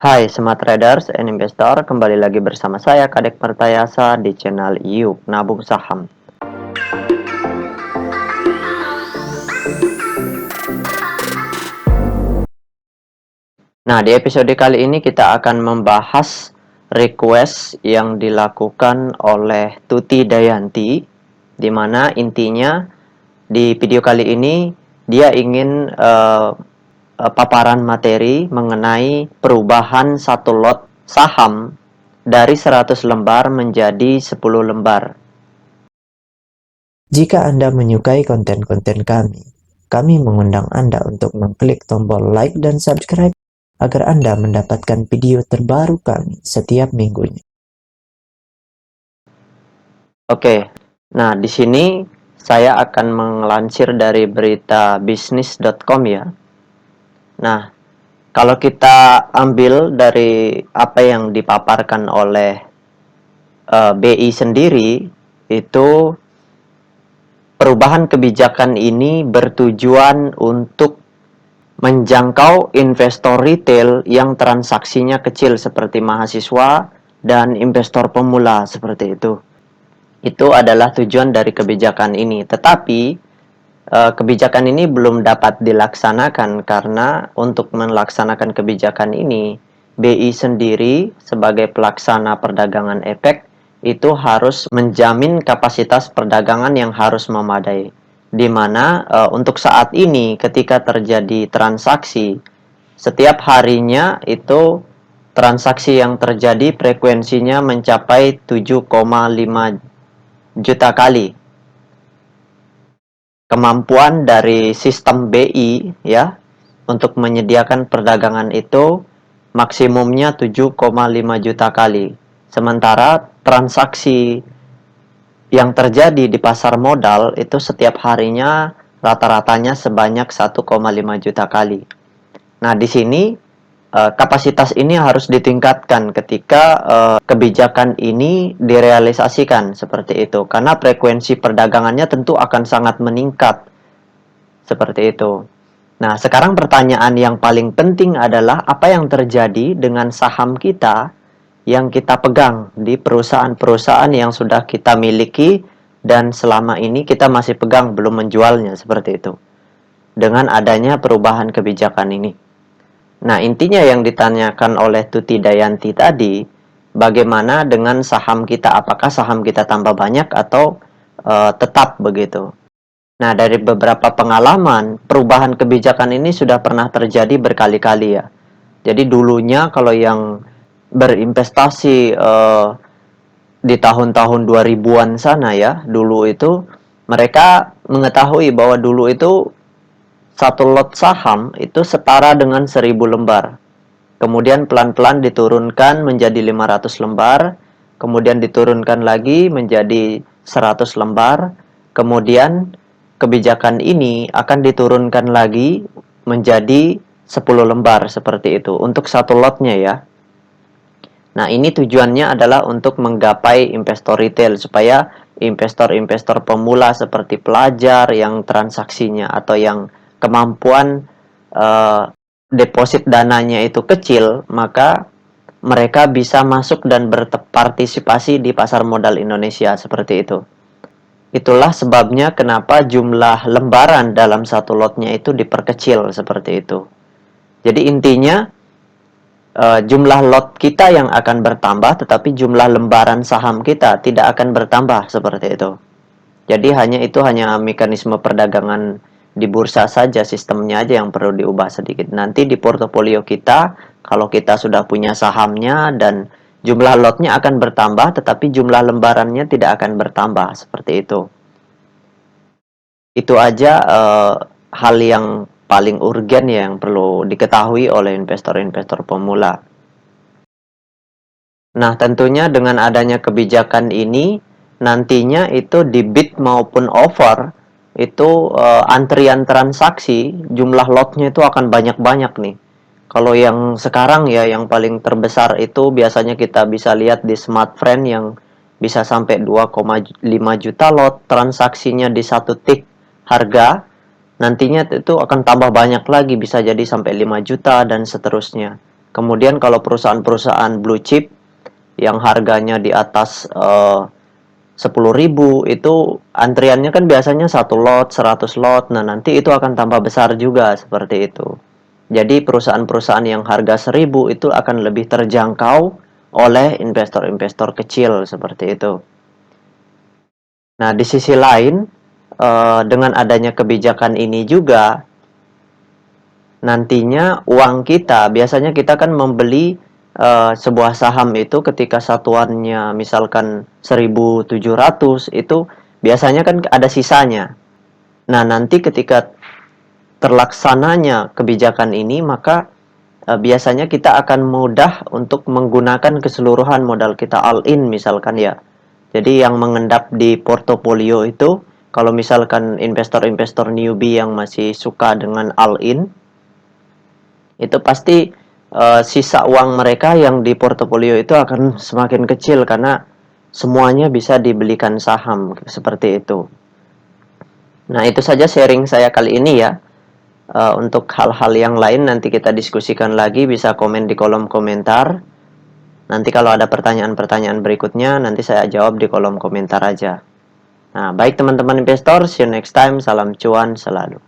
Hai Smart Traders and Investor, kembali lagi bersama saya Kadek Pertayasa di channel Yuk Nabung Saham. Nah, di episode kali ini kita akan membahas request yang dilakukan oleh Tuti Dayanti, di mana intinya di video kali ini dia ingin paparan materi mengenai perubahan satu lot saham dari 100 lembar menjadi 10 lembar. Jika Anda menyukai konten-konten kami mengundang Anda untuk mengklik tombol like dan subscribe agar Anda mendapatkan video terbaru kami setiap minggunya. Oke, nah di sini saya akan melansir dari berita bisnis.com ya. Nah, kalau kita ambil dari apa yang dipaparkan oleh BI sendiri, itu perubahan kebijakan ini bertujuan untuk menjangkau investor retail yang transaksinya kecil seperti mahasiswa dan investor pemula seperti itu. Itu adalah tujuan dari kebijakan ini. Tetapi kebijakan ini belum dapat dilaksanakan karena untuk melaksanakan kebijakan ini, BI sendiri sebagai pelaksana perdagangan efek itu harus menjamin kapasitas perdagangan yang harus memadai. Di mana untuk saat ini ketika terjadi transaksi, setiap harinya itu transaksi yang terjadi frekuensinya mencapai 7,5 juta kali. Kemampuan dari sistem BI ya untuk menyediakan perdagangan itu maksimumnya 7,5 juta kali. Sementara transaksi yang terjadi di pasar modal itu setiap harinya rata-ratanya sebanyak 1,5 juta kali. Nah, di sini kapasitas ini harus ditingkatkan ketika kebijakan ini direalisasikan seperti itu. Karena frekuensi perdagangannya tentu akan sangat meningkat seperti itu. Nah, sekarang pertanyaan yang paling penting adalah apa yang terjadi dengan saham kita yang kita pegang di perusahaan-perusahaan yang sudah kita miliki dan selama ini kita masih pegang belum menjualnya seperti itu. Dengan adanya perubahan kebijakan ini. Nah, intinya yang ditanyakan oleh Tuti Dayanti tadi, bagaimana dengan saham kita? Apakah saham kita tambah banyak atau tetap begitu? Nah, dari beberapa pengalaman, perubahan kebijakan ini sudah pernah terjadi berkali-kali ya. Jadi dulunya kalau yang berinvestasi di tahun-tahun 2000-an sana ya, dulu itu mereka mengetahui bahwa dulu itu satu lot saham itu setara dengan 1000 lembar. Kemudian pelan-pelan diturunkan menjadi 500 lembar, kemudian diturunkan lagi menjadi 100 lembar, kemudian kebijakan ini akan diturunkan lagi menjadi 10 lembar seperti itu untuk satu lotnya ya. Nah, ini tujuannya adalah untuk menggapai investor retail supaya investor-investor pemula seperti pelajar yang transaksinya atau yang kemampuan deposit dananya itu kecil, maka mereka bisa masuk dan berpartisipasi di pasar modal Indonesia seperti itu. Itulah sebabnya kenapa jumlah lembaran dalam satu lotnya itu diperkecil seperti itu. Jadi intinya jumlah lot kita yang akan bertambah, tetapi jumlah lembaran saham kita tidak akan bertambah seperti itu. Jadi hanya mekanisme perdagangan di bursa saja, sistemnya aja yang perlu diubah sedikit. Nanti di portofolio kita, kalau kita sudah punya sahamnya dan jumlah lotnya akan bertambah, tetapi jumlah lembarannya tidak akan bertambah seperti itu. Itu aja hal yang paling urgen ya yang perlu diketahui oleh investor-investor pemula. Nah, tentunya dengan adanya kebijakan ini, nantinya itu di bid maupun offer, itu antrian transaksi, jumlah lotnya itu akan banyak-banyak nih. Kalau yang sekarang ya, yang paling terbesar itu biasanya kita bisa lihat di Smartfren yang bisa sampai 2,5 juta lot transaksinya di satu tik harga. Nantinya itu akan tambah banyak lagi, bisa jadi sampai 5 juta dan seterusnya. Kemudian kalau perusahaan-perusahaan blue chip yang harganya di atas 10.000 itu antriannya kan biasanya 1 lot, 100 lot. Nah, nanti itu akan tambah besar juga seperti itu. Jadi perusahaan-perusahaan yang harga 1.000 itu akan lebih terjangkau oleh investor-investor kecil seperti itu. Nah, di sisi lain, dengan adanya kebijakan ini juga, nantinya uang kita, biasanya kita kan membeli sebuah saham itu ketika satuannya misalkan 1.700, itu biasanya kan ada sisanya. Nah, nanti ketika terlaksananya kebijakan ini, maka biasanya kita akan mudah untuk menggunakan keseluruhan modal kita all in misalkan ya. Jadi yang mengendap di portofolio itu, kalau misalkan investor-investor newbie yang masih suka dengan all in, itu pasti sisa uang mereka yang di portofolio itu akan semakin kecil karena semuanya bisa dibelikan saham seperti itu. Nah, itu saja sharing saya kali ini ya. Untuk hal-hal yang lain nanti kita diskusikan lagi, bisa komen di kolom komentar. Nanti kalau ada pertanyaan-pertanyaan berikutnya, nanti saya jawab di kolom komentar aja. Nah, baik teman-teman investor, see you next time. Salam cuan selalu.